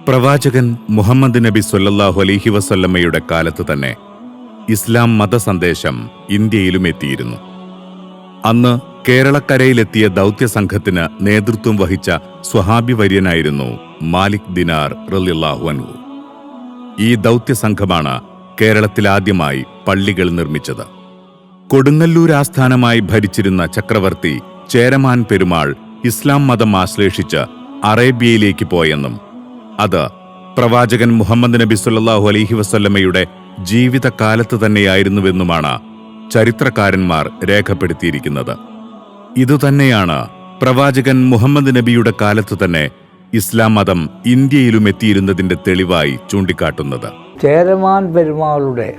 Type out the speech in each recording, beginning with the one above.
പ്രവാചകൻ മുഹമ്മദ് നബി സ്വല്ലല്ലാഹു അലൈഹി വസല്ലമയുടെ കാലത്ത് തന്നെ ഇസ്ലാം മതസന്ദേശം ഇന്ത്യയിലും എത്തിയിരുന്നു. അന്ന് കേരളക്കരയിലെത്തിയ ദൗത്യസംഘത്തിന് നേതൃത്വം വഹിച്ച സ്വഹാബി വര്യനായിരുന്നു മാലിക് ദിനാർ റളിയല്ലാഹു അൻഹു. ഈ ദൗത്യസംഘമാണ് കേരളത്തിലാദ്യമായി പള്ളികൾ നിർമ്മിച്ചത്. കൊടുങ്ങല്ലൂർ ആസ്ഥാനമായി ഭരിച്ചിരുന്ന ചക്രവർത്തി ചേരമാൻ പെരുമാൾ ഇസ്ലാം മതം ആശ്ലേഷിച്ച് അറേബ്യയിലേക്ക് പോയെന്നും അത് പ്രവാചകൻ മുഹമ്മദ് നബി സ്വല്ലല്ലാഹു അലൈഹി വസല്ലമയുടെ ജീവിതകാലത്ത് തന്നെയായിരുന്നുവെന്നുമാണ് ചരിത്രകാരന്മാർ രേഖപ്പെടുത്തിയിരിക്കുന്നത്. ഇതുതന്നെയാണ് പ്രവാചകൻ മുഹമ്മദ് നബിയുടെ കാലത്ത് തന്നെ ഇസ്ലാം മതം ഇന്ത്യയിലും എത്തിയിരുന്നതിന്റെ തെളിവായി ചൂണ്ടിക്കാട്ടുന്നത്. ചേരമാൻ പെരുമാളുടെ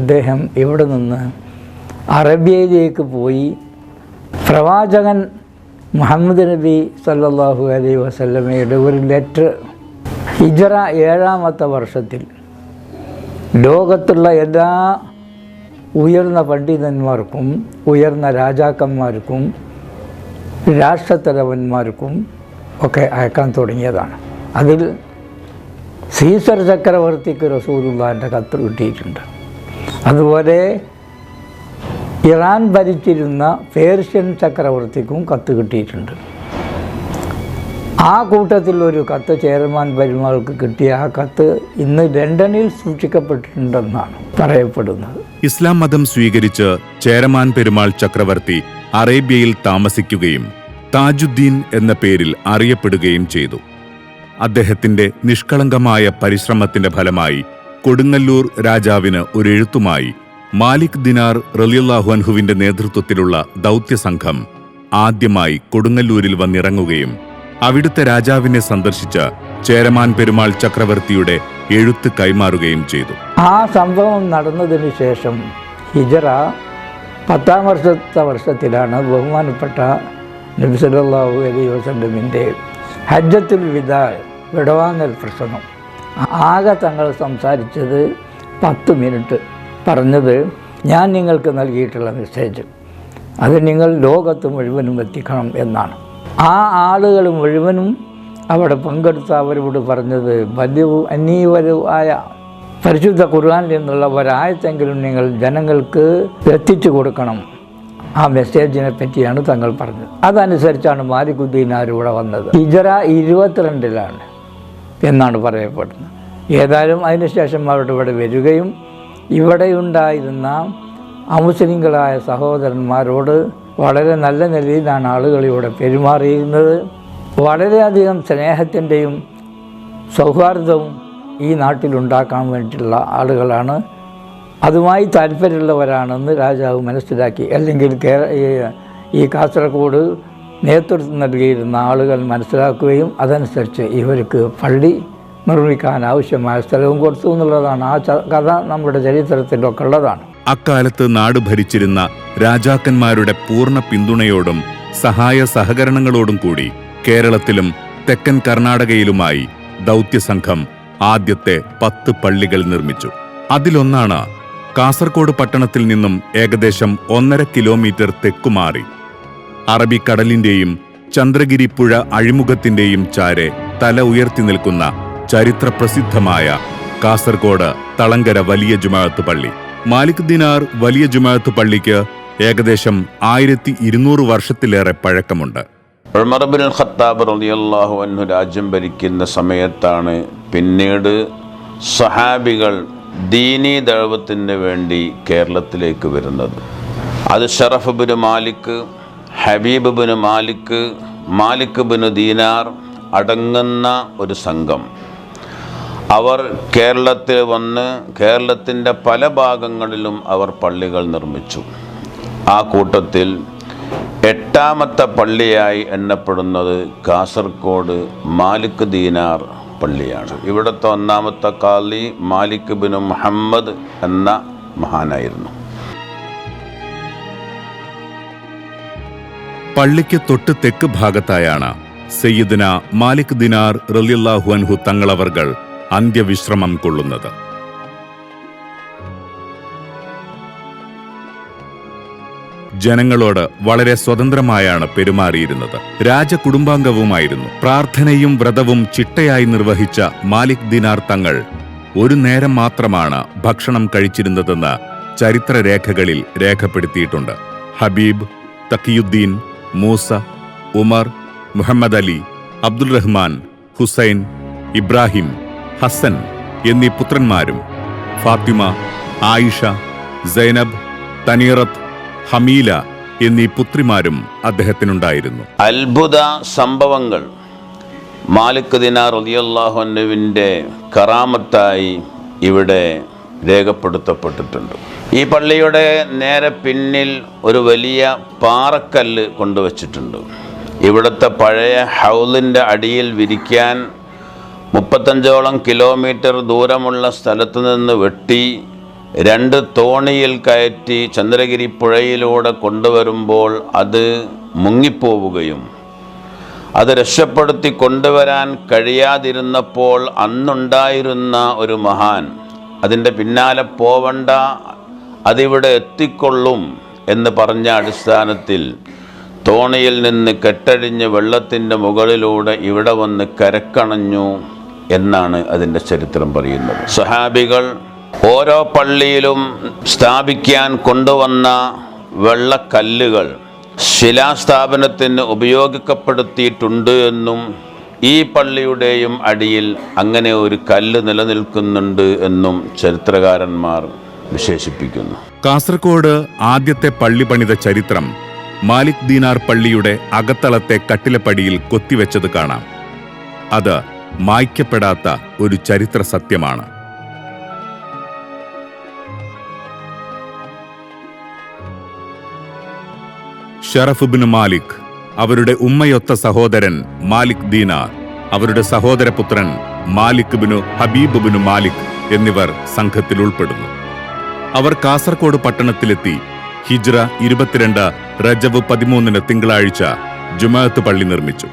അദ്ദേഹം ഇവിടെ നിന്ന് അറേബ്യയിലേക്ക് പോയി പ്രവാചകൻ മുഹമ്മദ് നബി സല്ലല്ലാഹു അലൈഹി വസല്ലമയുടെ ഒരു ലെറ്റർ ഹിജ്റ 7ാമത്തെ വർഷത്തിൽ ലോകത്തുള്ള എല്ലാ ഉയർന്ന പണ്ഡിതന്മാർക്കും ഉയർന്ന രാജാക്കന്മാർക്കും രാഷ്ട്രത്തലവന്മാർക്കും ഒക്കെ അയക്കാൻ തുടങ്ങിയതാണ്. അതിൽ സീസർ ചക്രവർത്തിക്ക് റസൂലുള്ളാഹിൻ്റെ കത്ത് കിട്ടിയിട്ടുണ്ട്. അതുപോലെ ഇറാൻ ഭരിച്ചിരുന്ന പേർഷ്യൻ ചക്രവർത്തിക്കും കത്ത് കിട്ടിയിട്ടുണ്ട്. ആ കൂട്ടത്തിൽ ഒരു കത്ത് ചേരമാൻ പെരുമാൾക്ക് കിട്ടിയ ആ കത്ത് ഇന്ന് ലണ്ടനിൽ സൂക്ഷിക്കപ്പെട്ടിട്ടുണ്ടെന്നാണ് പറയപ്പെടുന്നത്. ഇസ്ലാം മതം സ്വീകരിച്ച് ചേരമാൻ പെരുമാൾ ചക്രവർത്തി അറേബ്യയിൽ താമസിക്കുകയും താജുദ്ദീൻ എന്ന പേരിൽ അറിയപ്പെടുകയും ചെയ്തു. അദ്ദേഹത്തിന്റെ നിഷ്കളങ്കമായ പരിശ്രമത്തിന്റെ ഫലമായി കൊടുങ്ങല്ലൂർ രാജാവിന് ഒരു എഴുത്തുമായി മാലിക് ദിനാർ റളിയല്ലാഹു അൻഹുവിന്റെ നേതൃത്വത്തിലുള്ള ദൗത്യസംഘം ആദ്യമായി കൊടുങ്ങല്ലൂരിൽ വന്നിറങ്ങുകയും അവിടുത്തെ രാജാവിനെ സന്ദർശിച്ച് ചേരമാൻ പെരുമാൾ ചക്രവർത്തിയുടെ എഴുത്ത് കൈമാറുകയും ചെയ്തു. ആ സംഭവം നടന്നതിന് ശേഷം ഹിജ്റ 10ാം വർഷത്തിലാണ് ബഹുമാനപ്പെട്ട നബി സല്ലല്ലാഹു അലൈഹി വസല്ലമിൻ്റെ ഹജ്ജത്തുൽ വിദാ വിടവാങ്ങൽ പ്രസംഗം. ആകെ തങ്ങൾ സംസാരിച്ചത് 10 മിനിറ്റ്. പറഞ്ഞത് ഞാൻ നിങ്ങൾക്ക് നൽകിയിട്ടുള്ള മെസ്സേജ് അത് നിങ്ങൾ ലോകത്ത് മുഴുവനും എത്തിക്കണം എന്നാണ്. ആ ആളുകൾ മുഴുവനും അവിടെ പങ്കെടുത്ത അവരോട് പറഞ്ഞത് അനീവരുവായ പരിശുദ്ധ ഖുർആനിൽ നിന്നുള്ള ഒരായത്തെങ്കിലും നിങ്ങൾ ജനങ്ങൾക്ക് എത്തിച്ചു കൊടുക്കണം. ആ മെസ്സേജിനെ പറ്റിയാണ് തങ്ങൾ പറഞ്ഞത്. അതനുസരിച്ചാണ് മാലിക് ദിനാർ ഇവിടെ വന്നത്. ഹിജ്റ 22 എന്നാണ് പറയപ്പെടുന്നത്. ഏതായാലും അതിനുശേഷം അവരുടെ ഇവിടെ വരികയും ഇവിടെയുണ്ടായിരുന്ന അമുസ്ലിങ്ങളായ സഹോദരന്മാരോട് വളരെ നല്ല നിലയിലാണ് ആളുകൾ ഇവിടെ പെരുമാറിയിരുന്നത്. വളരെയധികം സ്നേഹത്തിൻ്റെയും സൗഹാർദ്ദവും ഈ നാട്ടിലുണ്ടാക്കാൻ വേണ്ടിയിട്ടുള്ള ആളുകളാണ്. അതുമായി താല്പര്യമുള്ളവരാണെന്ന് രാജാവ് മനസ്സിലാക്കി. അല്ലെങ്കിൽ ഈ കാസർഗോഡ് നേതൃത്വം നൽകിയിരുന്ന ആളുകൾ മനസ്സിലാക്കുകയും അതനുസരിച്ച് ഇവർക്ക് പള്ളി നിർമ്മിക്കാൻ ആവശ്യമായ സ്ഥലവും കൊടുത്തു എന്നുള്ളതാണ്. ആ കഥ നമ്മുടെ ചരിത്രത്തിലൊക്കെ ഉള്ളതാണ്. അക്കാലത്ത് നാട് ഭരിച്ചിരുന്ന രാജാക്കന്മാരുടെ പൂർണ്ണ പിന്തുണയോടും സഹായ സഹകരണങ്ങളോടും കൂടി കേരളത്തിലും തെക്കൻ കർണാടകയിലുമായി ദൗത്യസംഘം ആദ്യത്തെ 10 പള്ളികൾ നിർമ്മിച്ചു. അതിലൊന്നാണ് കാസർഗോഡ് പട്ടണത്തിൽ നിന്നും ഏകദേശം 1.5 കിലോമീറ്റർ തെക്കുമാറി അറബിക്കടലിന്റെയും ചന്ദ്രഗിരി പുഴ അഴിമുഖത്തിന്റെയും ചാരെ തല ഉയർത്തി നിൽക്കുന്ന ചരിത്രപ്രസിദ്ധമായ കാസർഗോഡ് തളങ്കര വലിയ ജുമാഅത്ത് പള്ളി. മാലിക് ദിനാർ വലിയ ജുമാഅത്ത് പള്ളിക്ക് ഏകദേശം 1200 വർഷത്തിലേറെ പഴക്കമുണ്ട്. ഉമർ ഇബ്നുൽ ഖത്താബ് റളിയല്ലാഹു അൻഹു രാജ്യം ഭരിക്കുന്ന സമയത്താണ് പിന്നീട് സ്വഹാബികൾ ദീനീ ദഅവത്തിന് വേണ്ടി കേരളത്തിലേക്ക് വരുന്നത്. അത് ഷറഫ് ഇബ്നു മാലിക്, ഹബീബ് ഇബ്നു മാലിക്, മാലിക് ഇബ്നു ദീനാർ അടങ്ങുന്ന ഒരു സംഘം അവർ കേരളത്തിൽ വന്ന് കേരളത്തിൻ്റെ പല ഭാഗങ്ങളിലും അവർ പള്ളികൾ നിർമ്മിച്ചു. ആ കൂട്ടത്തിൽ 8ാമത്തെ പള്ളിയായി എണ്ണപ്പെടുന്നത് കാസർഗോഡ് മാലിക് ദീനാർ പള്ളിയാണ്. ഇവിടുത്തെ 1ാമത്തെ ഖാലി മാലിക് ബിൻ മുഹമ്മദ് എന്ന മഹാനായിരുന്നു. പള്ളിക്ക് തൊട്ട് തെക്ക് ഭാഗത്തായാണ് സയ്യിദ്ന മാലിക് ദിനാർ റളിയല്ലാഹു അൻഹു തങ്ങളവർകൾ അന്ത്യവിശ്രമം കൊള്ളുന്നത്. ജനങ്ങളോട് വളരെ സ്വതന്ത്രമായാണ് പെരുമാറിയിരുന്നത്. രാജകുടുംബാംഗവുമായിരുന്നു. പ്രാർത്ഥനയും വ്രതവും ചിട്ടയായി നിർവഹിച്ച മാലിക് ദിനാർ തങ്ങൾ ഒരു നേരം മാത്രമാണ് ഭക്ഷണം കഴിച്ചിരുന്നതെന്ന് ചരിത്രരേഖകളിൽ രേഖപ്പെടുത്തിയിട്ടുണ്ട്. ഹബീബ്, തഖിയുദ്ദീൻ, മൂസ, ഉമർ, മുഹമ്മദ് അലി, അബ്ദുൽ റഹ്മാൻ, ഹുസൈൻ, ഇബ്രാഹിം, ഹസൻ എന്നീ പുത്രന്മാരും ഫാത്തിമ, ആയിഷ, സൈനബ്, തനീറത്ത്, ഹമീല എന്നീ പുത്രിമാരും അദ്ദേഹത്തിനുണ്ടായിരുന്നു. അത്ഭുത സംഭവങ്ങൾ മാലിക് ദിനാർ റളിയല്ലാഹു അൻഹുവിൻ്റെ കറാമത്തായി ഇവിടെ രേഖപ്പെടുത്തപ്പെട്ടിട്ടുണ്ട്. ഈ പള്ളിയുടെ നേരെ പിന്നിൽ ഒരു വലിയ പാറക്കല്ല് കൊണ്ടുവച്ചിട്ടുണ്ട്. ഇവിടുത്തെ പഴയ ഹൗലിൻ്റെ അടിയിൽ വിരിക്കാൻ 35ഓളം കിലോമീറ്റർ ദൂരമുള്ള സ്ഥലത്ത് നിന്ന് വെട്ടി 2 തോണിയിൽ കയറ്റി ചന്ദ്രഗിരി പുഴയിലൂടെ കൊണ്ടുവരുമ്പോൾ അത് മുങ്ങിപ്പോവുകയും അത് രക്ഷപ്പെടുത്തി കൊണ്ടുവരാൻ കഴിയാതിരുന്നപ്പോൾ അന്നുണ്ടായിരുന്ന ഒരു മഹാൻ അതിൻ്റെ പിന്നാലെ പോവണ്ട, അതിവിടെ എത്തിക്കൊള്ളും എന്ന് പറഞ്ഞ അടിസ്ഥാനത്തിൽ തോണിയിൽ നിന്ന് കെട്ടഴിഞ്ഞ് വെള്ളത്തിൻ്റെ മുകളിലൂടെ ഇവിടെ വന്ന് കരക്കണഞ്ഞു എന്നാണ് അതിൻ്റെ ചരിത്രം പറയുന്നത്. സ്വഹാബികൾ ഓരോ പള്ളിയിലും സ്ഥാപിക്കാൻ കൊണ്ടുവന്ന വെള്ളക്കല്ലുകൾ ശിലാസ്ഥാപനത്തിന് ഉപയോഗിക്കപ്പെടുത്തിയിട്ടുണ്ട് എന്നും ഈ പള്ളിയുടെയും അടിയിൽ അങ്ങനെ ഒരു കല്ല് നിലനിൽക്കുന്നുണ്ട് എന്നും ചരിത്രകാരന്മാർ വിശേഷിപ്പിക്കുന്നു. കാസർഗോഡ് ആദ്യത്തെ പള്ളി പണിത ചരിത്രം മാലിക് ദീനാർ പള്ളിയുടെ അകത്തളത്തെ കട്ടിലപ്പടിയിൽ കൊത്തിവെച്ചത് കാണാം. അത് മായ്ക്കപ്പെടാത്ത ഒരു ചരിത്ര സത്യമാണ്. ഷറഫ് ബിൻ മാലിക്, അവരുടെ ഉമ്മയൊത്ത സഹോദരൻ മാലിക് ദീനാർ, അവരുടെ സഹോദരപുത്രൻ മാലിക് ബിനു ഹബീബ് ബിനു മാലിക് എന്നിവർ സംഘത്തിൽ ഉൾപ്പെടുന്നു. അവർ കാസർഗോഡ് പട്ടണത്തിലെത്തി ഹിജ്റ 22 റജബ് 13 തിങ്കളാഴ്ച ജുമഅത്ത് പള്ളി നിർമ്മിച്ചു.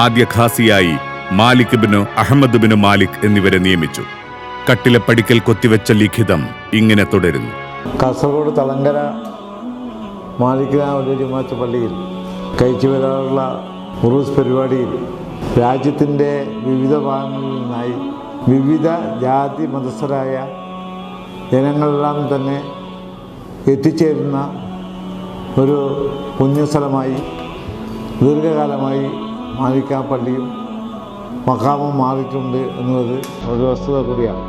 ആദ്യ ഖാസിയായി മാലിക് ബിനു അഹമ്മദ് ബിനു മാലിക് എന്നിവരെ നിയമിച്ചു. കട്ടിലപ്പടിക്കൽ കൊത്തിവെച്ച ലിഖിതം ഇങ്ങനെ തുടരുന്നു. കാസർഗോഡ് തളങ്കര മാലിക് ജുമഅത്ത് പള്ളിയിൽ കഴിച്ചു വരാറുള്ള ഉറൂസ് പരിപാടിയിൽ രാജ്യത്തിൻ്റെ വിവിധ ഭാഗങ്ങളിൽ നിന്നായി വിവിധ ജാതി മതസ്ഥരായ ജനങ്ങളെല്ലാം തന്നെ എത്തിച്ചേരുന്ന ഒരു പുണ്യസ്ഥലമായി ദീർഘകാലമായി മാലിക് പള്ളിയും മഖാമും മാറിയിട്ടുണ്ട് എന്നത് ഒരു വസ്തുത കൂടിയാണ്.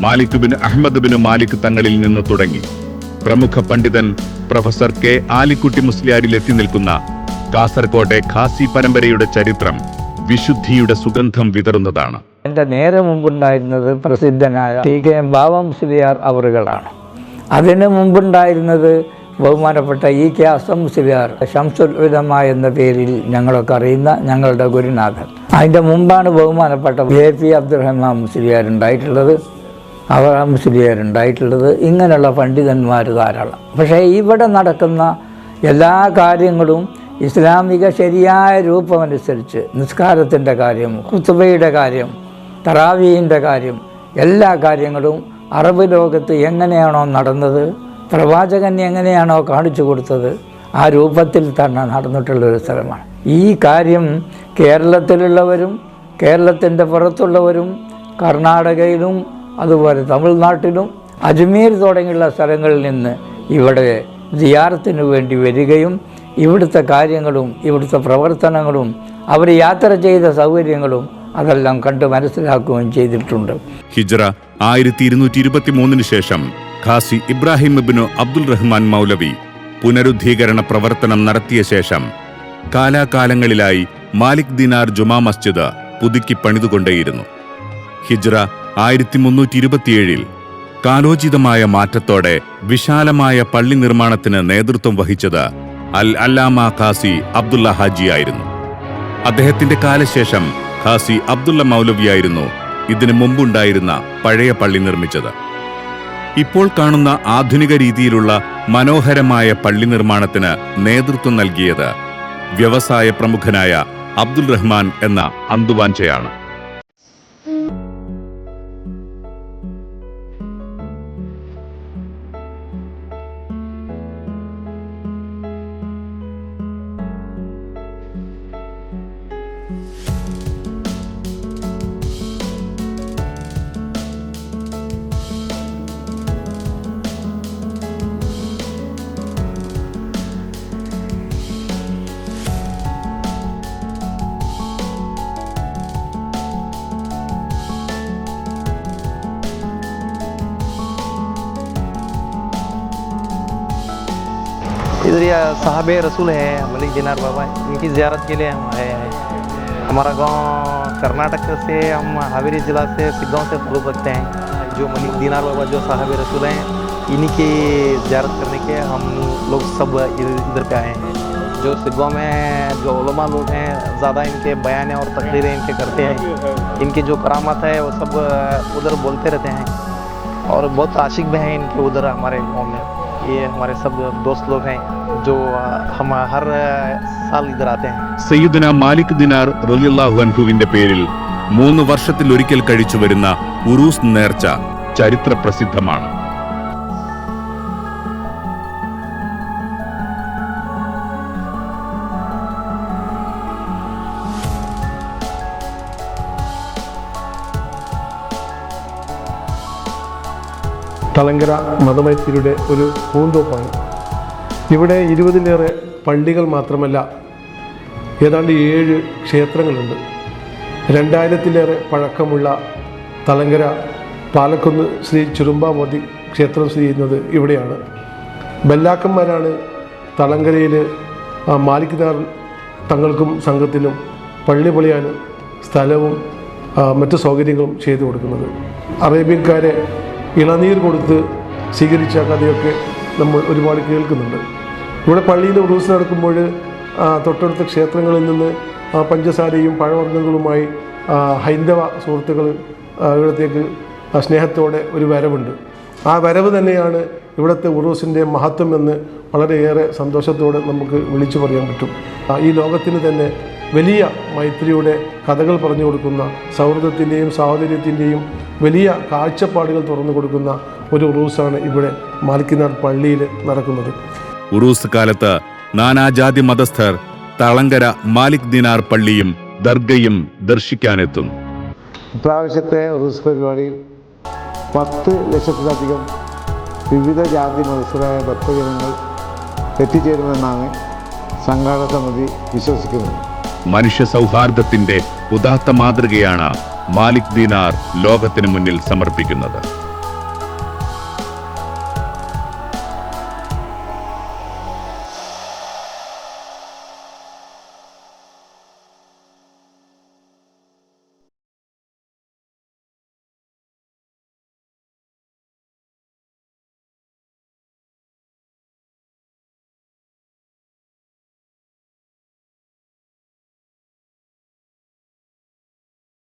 മാലിക് ബിൻ അഹമ്മദ് ബിൻ മാലിക് തങ്ങളിൽ നിന്ന് തുടങ്ങി പ്രമുഖ പണ്ഡിതൻ പ്രൊഫസർ കെ ആലിക്കുട്ടി മുസ്ലിയാരിൽ എത്തി നിൽക്കുന്ന കാസർകോട്ടെ ഖാസി പരമ്പരയുടെ ചരിത്രം വിശുദ്ധിയുടെ സുഗന്ധം വിതറുന്നതാണ്. എൻ്റെ നേരെ മുമ്പുണ്ടായിരുന്നത് പ്രസിദ്ധനായ ടി കെ ബാവ മുസ്ലിയാർ അവറുകളാണ്. അതിന് മുമ്പുണ്ടായിരുന്നത് ബഹുമാനപ്പെട്ട ഇ കെ അസം മുസ്ലിയാർ, ശംസുൽ ഉലമ എന്ന പേരിൽ ഞങ്ങളൊക്കെ അറിയുന്ന ഞങ്ങളുടെ ഗുരുനാഥൻ. അതിൻ്റെ മുമ്പാണ് ബഹുമാനപ്പെട്ട എ പി അബ്ദുറഹ്മാൻ മുസ്ലിയാർ ഉണ്ടായിട്ടുള്ളത്, അബ്രഹാം മുസ്ലിയാർ ഉണ്ടായിട്ടുള്ളത്. ഇങ്ങനെയുള്ള പണ്ഡിതന്മാർ ധാരാളം. പക്ഷേ ഇവിടെ നടക്കുന്ന എല്ലാ കാര്യങ്ങളും ഇസ്ലാമിക ശരിയായ രൂപമനുസരിച്ച് നിസ്കാരത്തിൻ്റെ കാര്യം, ഖുത്ബയുടെ കാര്യം, തറാവീഹിൻ്റെ കാര്യം, എല്ലാ കാര്യങ്ങളും അറബ് ലോകത്ത് എങ്ങനെയാണോ നടന്നത്, പ്രവാചകൻ എങ്ങനെയാണോ കാണിച്ചു കൊടുത്തത്, ആ രൂപത്തിൽ തന്നെ നടന്നിട്ടുള്ളൊരു സ്ഥലമാണ്. ഈ കാര്യം കേരളത്തിലുള്ളവരും കേരളത്തിൻ്റെ പുറത്തുള്ളവരും കർണാടകയിലും അതുപോലെ തമിഴ്നാട്ടിലും അജ്മീർ തുടങ്ങിയുള്ള സ്ഥലങ്ങളിൽ നിന്ന് ഇവിടെ സിയാറത്തിന് വേണ്ടി വരികയും ഇവിടുത്തെ കാര്യങ്ങളും ഇവിടുത്തെ പ്രവർത്തനങ്ങളും അവർ യാത്ര ചെയ്ത സൗകര്യങ്ങളും അതെല്ലാം കണ്ട് മനസ്സിലാക്കുകയും ചെയ്തിട്ടുണ്ട്. ഹിജ്റ 1223 ശേഷം ഖാസി ഇബ്രാഹിം ഇബ്നു അബ്ദുൽ റഹ്മാൻ മൗലവി പുനരുദ്ധീകരണ പ്രവർത്തനം നടത്തിയ ശേഷം കാലാകാലങ്ങളിലായി മാലിക് ദിനാർ ജുമാ മസ്ജിദ് പുതുക്കി പണിതുകൊണ്ടേയിരുന്നു. ഹിജ്റ 1327 കാലോചിതമായ മാറ്റത്തോടെ വിശാലമായ പള്ളി നിർമ്മാണത്തിന് നേതൃത്വം വഹിച്ചത് അൽ അല്ലാമ ഖാസി അബ്ദുള്ള ഹാജിയായിരുന്നു. അദ്ദേഹത്തിന്റെ കാലശേഷം ഖാസി അബ്ദുള്ള മൗലവിയായിരുന്നു ഇതിനു മുമ്പുണ്ടായിരുന്ന പഴയ പള്ളി നിർമ്മിച്ചത്. ഇപ്പോൾ കാണുന്ന ആധുനിക രീതിയിലുള്ള മനോഹരമായ പള്ളി നിർമ്മാണത്തിന് നേതൃത്വം നൽകിയത് വ്യവസായ പ്രമുഖനായ അബ്ദുൽ റഹ്മാൻ എന്ന അന്തുവാഞ്ചയാണ്. इधर या साहबे रसूल है मलिक दिनार बाबा, इनकी ज़ियारत के लिए हम आए हैं। हमारा गांव कर्नाटक से, हम हावेरी ज़िला से सिग्गांव से ताल्लुक़ रखते हैं। जो मलिक दिनार बाबा जो साहबे रसूल हैं, इन्हीं की ज़ियारत करने के हम लोग सब इधर पे आए हैं। जो सिग्गांव में जो उलमा लोग हैं, ज़्यादा इनके बयान और तकरीरें इनके करते हैं। इनकी जो करामत है वो सब उधर बोलते रहते हैं और बहुत आशिक भी हैं इनके उधर हमारे गाँव में। ये हमारे सब दोस्त लोग हैं जो हम हर साल इधर आते हैं. സയ്യിദുന മാലിക് ദിനാർ റളിയല്ലാഹു അൻഹുവിന്റെ പേരിൽ 3 വർഷത്തിലൊരിക്കൽ കഴിച്ചു വരുന്ന ഉറൂസ് നേർച്ച ചരിത്ര പ്രസിദ്ധമാണ്. തളങ്കര മതമൈത്രിയുടെ ഒരു പൂന്തോപ്പാണ്. ഇവിടെ 20-ലേറെ പള്ളികൾ മാത്രമല്ല, ഏതാണ്ട് 7 ക്ഷേത്രങ്ങളുണ്ട്. 2000-ലേറെ പഴക്കമുള്ള തളങ്കര പാലക്കുന്ന് ശ്രീ ചുരുമ്പാമോദി ക്ഷേത്രം സ്ഥിതി ചെയ്യുന്നത് ഇവിടെയാണ്. ബല്ലാക്കന്മാരാണ് തളങ്കരയിൽ മാലിക് ദിനാർ തങ്ങൾക്കും സംഘത്തിനും പള്ളി പൊളിയാൻ സ്ഥലവും മറ്റു സൗകര്യങ്ങളും ചെയ്തു കൊടുക്കുന്നത്. അറേബ്യൻകാരെ ഇളനീർ കൊടുത്ത് സ്വീകരിച്ച കഥയൊക്കെ നമ്മൾ ഒരുപാട് കേൾക്കുന്നുണ്ട്. ഇവിടെ പള്ളിയിൽ ഉറൂസ് നടക്കുമ്പോൾ തൊട്ടടുത്ത ക്ഷേത്രങ്ങളിൽ നിന്ന് പഞ്ചസാരയും പഴവർഗ്ഗങ്ങളുമായി ഹൈന്ദവ സുഹൃത്തുക്കൾ ഇവിടത്തേക്ക് സ്നേഹത്തോടെ ഒരു വരവുണ്ട്. ആ വരവ് തന്നെയാണ് ഇവിടുത്തെ ഉറൂസിൻ്റെ മഹത്വം എന്ന് വളരെയേറെ സന്തോഷത്തോടെ നമുക്ക് വിളിച്ചു പറയാൻ പറ്റും. ഈ ലോകത്തിന് തന്നെ വലിയ മൈത്രിയുടെ കഥകൾ പറഞ്ഞു കൊടുക്കുന്ന, സൗഹൃദത്തിൻ്റെയും സാഹോദര്യത്തിൻ്റെയും വലിയ കാഴ്ചപ്പാടുകൾ തുറന്നു കൊടുക്കുന്ന ഒരു ഉറൂസാണ് ഇവിടെ മാലിക് ദിനാർ പള്ളിയിൽ നടക്കുന്നത്. ഉറൂസ് കാലത്ത് നാനാജാതി മതസ്ഥർ തളങ്കര മാലിക് ദിനാർ പള്ളിയും ദർഗയും ദർശിക്കാനെത്തും. ഇപ്രാവശ്യത്തെ ഉറൂസ് പരിപാടിയിൽ 10 ലക്ഷത്തിലധികം വിവിധ ജാതി മതസ്ഥരായ ഭക്തജനങ്ങൾ എത്തിച്ചേരുമെന്നാണ് സംഘാടക സമിതി വിശ്വസിക്കുന്നത്. മനുഷ്യ സൗഹാർദ്ദത്തിന്റെ ഉദാത്ത മാതൃകയാണ് മാലിക് ദിനാർ ലോകത്തിന് മുന്നിൽ സമർപ്പിക്കുന്നത്.